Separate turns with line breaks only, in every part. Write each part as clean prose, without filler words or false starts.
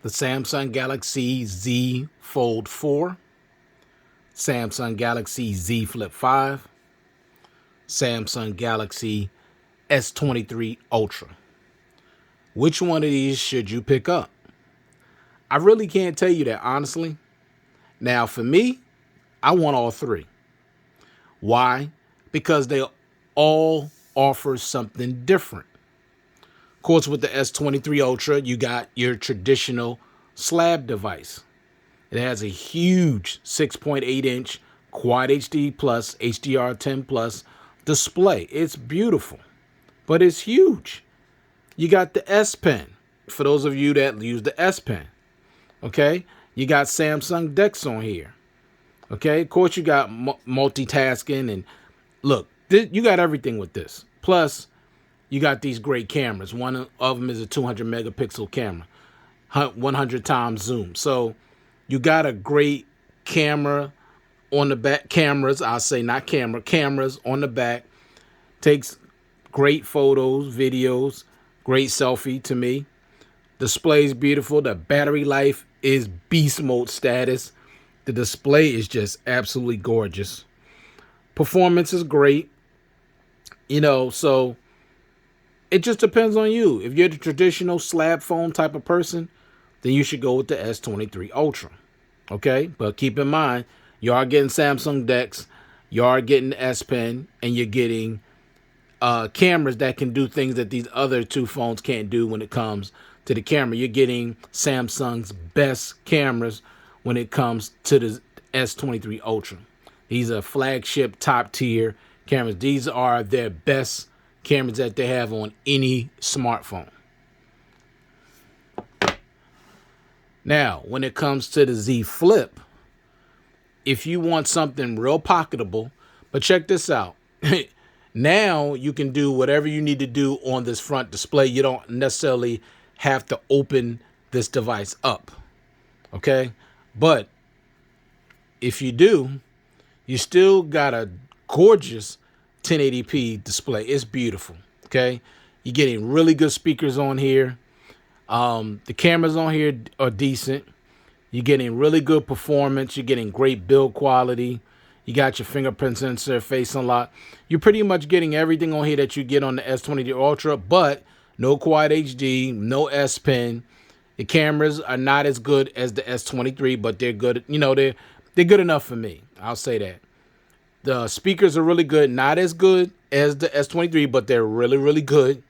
the Samsung Galaxy Z Fold 4, Samsung Galaxy Z Flip 5, Samsung Galaxy S23 Ultra. Which one of these should you pick up? I really can't tell you that, honestly. Now, for me, I want all three. Why? Because they all offer something different. Of course, with the S23 Ultra, you got your traditional slab device. It has a huge 6.8-inch Quad HD Plus HDR10 Plus display. It's beautiful, but it's huge. You got the S Pen, for those of you that use the S Pen. Okay, you got Samsung DeX on here. Okay, of course you got multitasking, and look, you got everything with this. Plus, you got these great cameras. One of them is a 200 megapixel camera, 100 times zoom. So you got a great camera on the back. Cameras, I'll say not camera, cameras on the back. Takes great photos, videos, great selfie to me. Display's beautiful. The battery life is beast mode status. The display is just absolutely gorgeous. Performance is great. You know, so it just depends on you. If you're the traditional slab phone type of person, then you should go with the S23 Ultra. Okay? But keep in mind, you are getting Samsung DeX, you are getting the S Pen, and you're getting cameras that can do things that these other two phones can't do when it comes to the camera. You're getting Samsung's best cameras when it comes to the S23 Ultra. These are flagship top tier cameras. These are their best cameras that they have on any smartphone. Now, when it comes to the Z Flip, if you want something real pocketable, but check this out. Now you can do whatever you need to do on this front display. You don't necessarily have to open this device up. Okay? But if you do, you still got a gorgeous 1080p display. It's beautiful. Okay? You're getting really good speakers on here. The cameras on here are decent. You're getting really good performance. You're getting great build quality. You got your fingerprint sensor, face unlock. You're pretty much getting everything on here that you get on the S23 Ultra, but no Quad HD, no S Pen. The cameras are not as good as the S23, but they're good. You know, they're good enough for me. I'll say that. The speakers are really good. Not as good as the S23, but they're really, really good.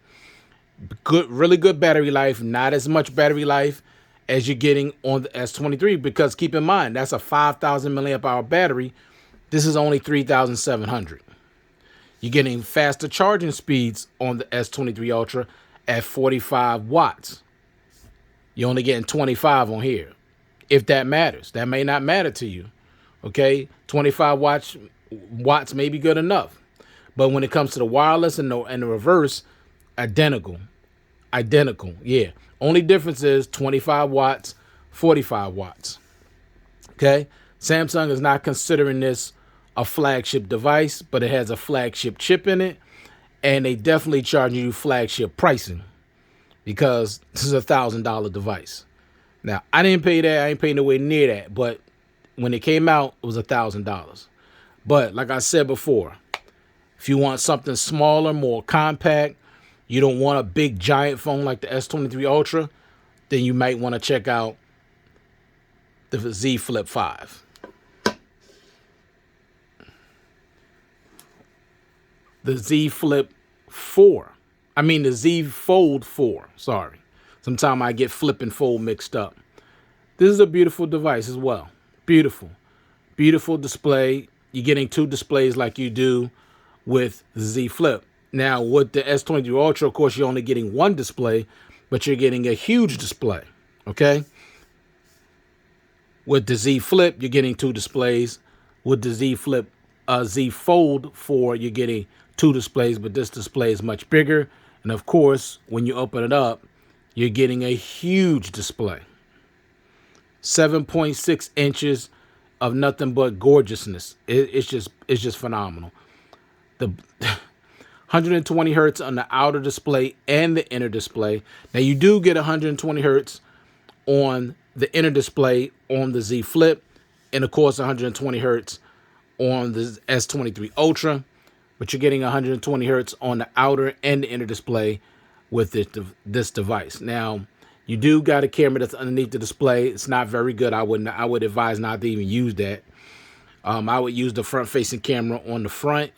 Really good battery life. Not as much battery life as you're getting on the S23, because keep in mind, that's a 5,000 milliamp hour battery. This is only 3,700. You're getting faster charging speeds on the S23 Ultra at 45 watts. You're only getting 25 on here, if that matters. That may not matter to you. Okay, 25 watts may be good enough. But when it comes to the wireless and the reverse, identical. Yeah. Only difference is 25 watts, 45 watts. Okay. Samsung is not considering this a flagship device, but it has a flagship chip in it. And they definitely charge you flagship pricing because this is $1,000 device. Now, I didn't pay that. I ain't paying nowhere near that. But when it came out, it was $1,000. But like I said before, if you want something smaller, more compact, you don't want a big giant phone like the S23 Ultra, then you might want to check out the Z Flip 5. The Z Flip 4. I mean the Z Fold 4. Sorry. Sometimes I get flip and fold mixed up. This is a beautiful device as well. Beautiful. Beautiful display. You're getting two displays like you do with the Z Flip. Now, with the S23 Ultra, of course, you're only getting one display, but you're getting a huge display, okay? With the Z Flip, you're getting two displays. With the Z Flip, Z Fold 4, you're getting two displays, but this display is much bigger. And, of course, when you open it up, you're getting a huge display. 7.6 inches of nothing but gorgeousness. It's just phenomenal. The 120 hertz on the outer display and the inner display. Now you do get 120 hertz on the inner display on the Z Flip, and of course 120 hertz on the S23 Ultra, but you're getting 120 hertz on the outer and the inner display with this device. Now, you do got a camera that's underneath the display. It's not very good. I would advise not to even use that. I would use the front-facing camera on the front,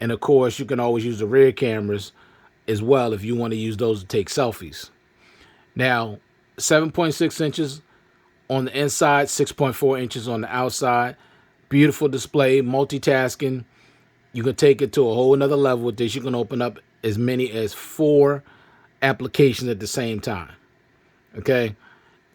and of course, you can always use the rear cameras as well if you want to use those to take selfies. Now, 7.6 inches on the inside, 6.4 inches on the outside. Beautiful display, multitasking. You can take it to a whole another level with this. You can open up as many as 4 applications at the same time. Okay,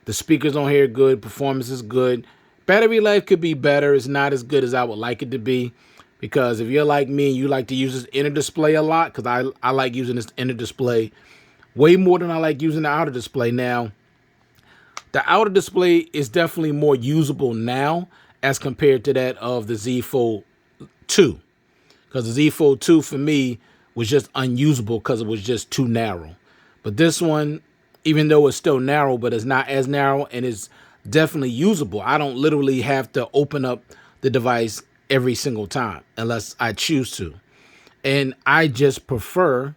the speakers on here are good, performance is good. Battery life could be better. It's not as good as I would like it to be, because if you're like me and you like to use this inner display a lot, because I like using this inner display way more than I like using the outer display. Now, the outer display is definitely more usable now as compared to that of the Z Fold 2, because the Z Fold 2 for me was just unusable because it was just too narrow. But this one, even though it's still narrow, but it's not as narrow, and it's definitely usable. I don't literally have to open up the device every single time unless I choose to. And I just prefer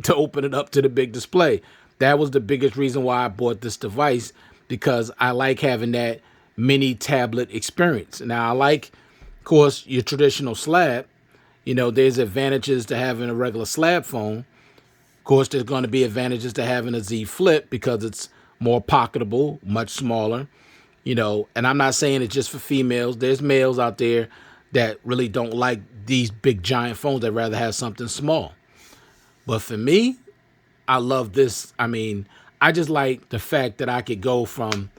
to open it up to the big display. That was the biggest reason why I bought this device, because I like having that mini tablet experience. Now, I like, of course, your traditional slab. You know, there's advantages to having a regular slab phone. Of course, there's going to be advantages to having a Z Flip because it's more pocketable, much smaller, you know, and I'm not saying it's just for females. There's males out there that really don't like these big giant phones. They'd rather have something small. But for me, I love this. I mean, I just like the fact that I could go from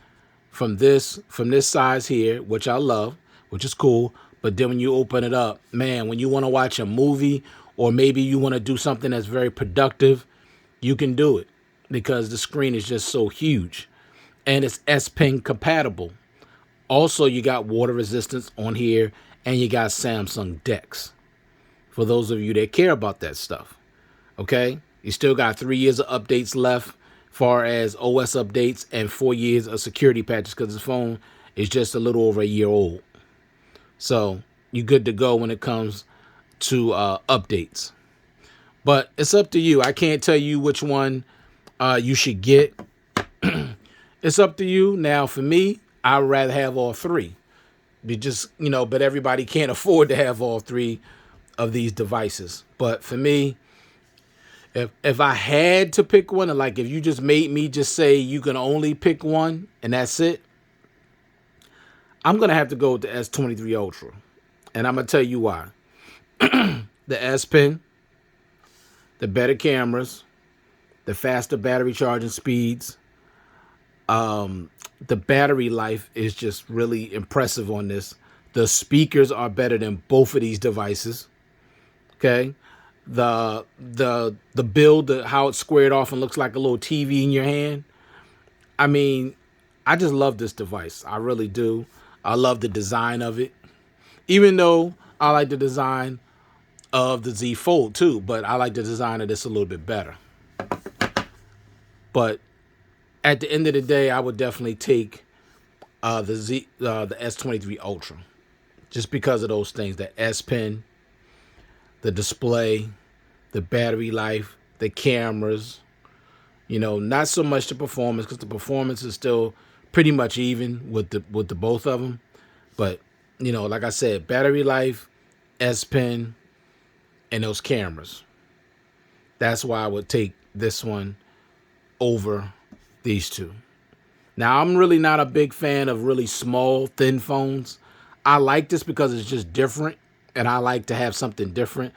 this size here, which I love, which is cool. But then when you open it up, man, when you want to watch a movie, or maybe you want to do something that's very productive, you can do it because the screen is just so huge, and it's S Pen compatible. Also, you got water resistance on here, and you got Samsung DeX for those of you that care about that stuff. Okay, you still got 3 years of updates left, far as OS updates, and 4 years of security patches, because the phone is just a little over a year old. So you're good to go when it comes to updates. But it's up to you. I can't tell you which one you should get. It's up to you. Now, for me, I'd rather have all 3. But everybody can't afford to have all 3 of these devices. But for me, if I had to pick one, and like if you just made me just say you can only pick one and that's it, I'm going to have to go with the S23 Ultra. And I'm going to tell you why. The S Pen, the better cameras, the faster battery charging speeds. The battery life is just really impressive on this. The speakers are better than both of these devices. Okay. The build, how it's squared off and looks like a little TV in your hand. I mean, I just love this device. I really do. I love the design of it. Even though I like the design of the Z Fold too, but I like the design of this a little bit better. But at the end of the day, I would definitely take the S23 Ultra, just because of those things: the S Pen, the display, the battery life, the cameras. You know, not so much the performance, because the performance is still pretty much even with the both of them. But you know, like I said, battery life, S Pen, and those cameras. That's why I would take this one over these two. Now, I'm really not a big fan of really small, thin phones. I like this because it's just different, and I like to have something different.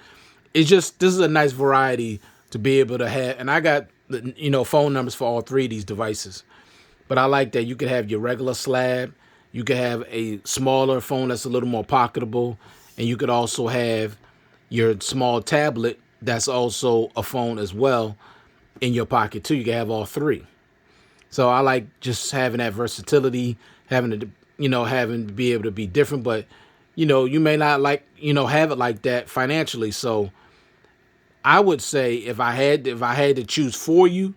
This is a nice variety to be able to have. And I got, phone numbers for all 3 of these devices. But I like that you could have your regular slab. You could have a smaller phone that's a little more pocketable. And you could also have your small tablet that's also a phone as well in your pocket too. You can have all 3. So I like just having that versatility, having to be able to be different. But, you may not like, have it like that financially. So I would say if I had to choose for you,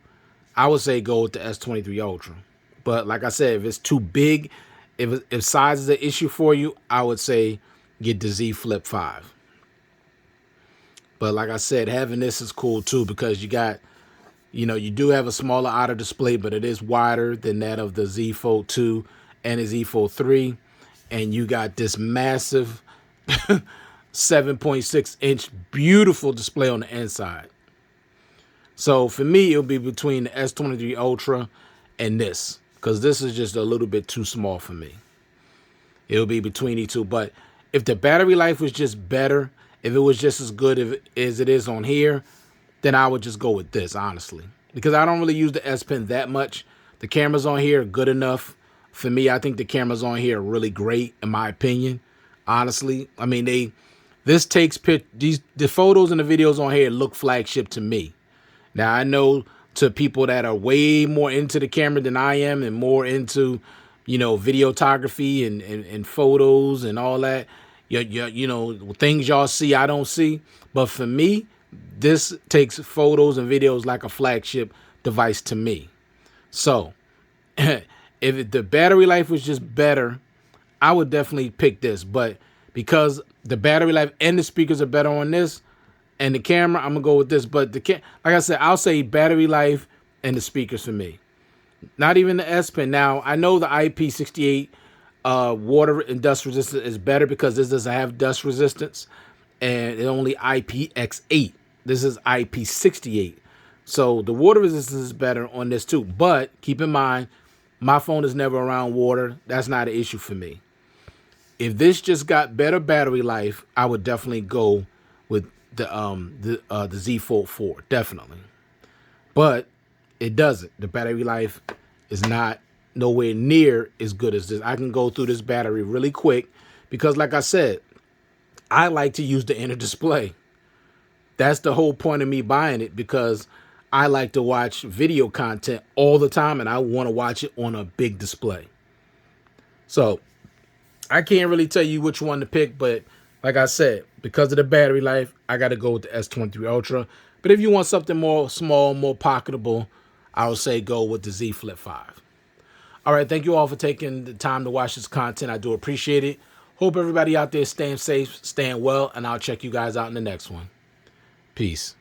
I would say go with the S23 Ultra. But like I said, if it's too big, if size is an issue for you, I would say get the ZFlip 5. But like I said, having this is cool too, because you got, you do have a smaller outer display, but it is wider than that of the Z Fold 2 and the Z Fold 3. And you got this massive 7.6-inch beautiful display on the inside. So for me, it'll be between the S23 Ultra and this, because this is just a little bit too small for me. It'll be between the two. But if the battery life was just better, if it was just as good as it is on here, then I would just go with this, honestly. Because I don't really use the S Pen that much. The cameras on here are good enough. For me, I think the cameras on here are really great, in my opinion. Honestly, I mean, the photos and the videos on here look flagship to me. Now, I know to people that are way more into the camera than I am and more into, videography and photos and all that, things y'all see, I don't see. But for me, this takes photos and videos like a flagship device to me. So if the battery life was just better, I would definitely pick this. But because the battery life and the speakers are better on this and the camera, I'm gonna go with this. But like I said, I'll say battery life and the speakers for me. Not even the S Pen. Now, I know the IP68 water and dust resistance is better because this doesn't have dust resistance, and it's only IPX8. This is IP68. So the water resistance is better on this too. But keep in mind, my phone is never around water. That's not an issue for me. If this just got better battery life, I would definitely go with the Z Fold 4, definitely. But it doesn't. The battery life is not nowhere near as good as this. I can go through this battery really quick because, like I said, I like to use the inner display. That's the whole point of me buying it, because I like to watch video content all the time and I want to watch it on a big display. So I can't really tell you which one to pick, but like I said, because of the battery life, I got to go with the S23 Ultra. But if you want something more small, more pocketable, I would say go with the ZFlip 5. All right, thank you all for taking the time to watch this content. I do appreciate it. Hope everybody out there is staying safe, staying well, and I'll check you guys out in the next one. Peace.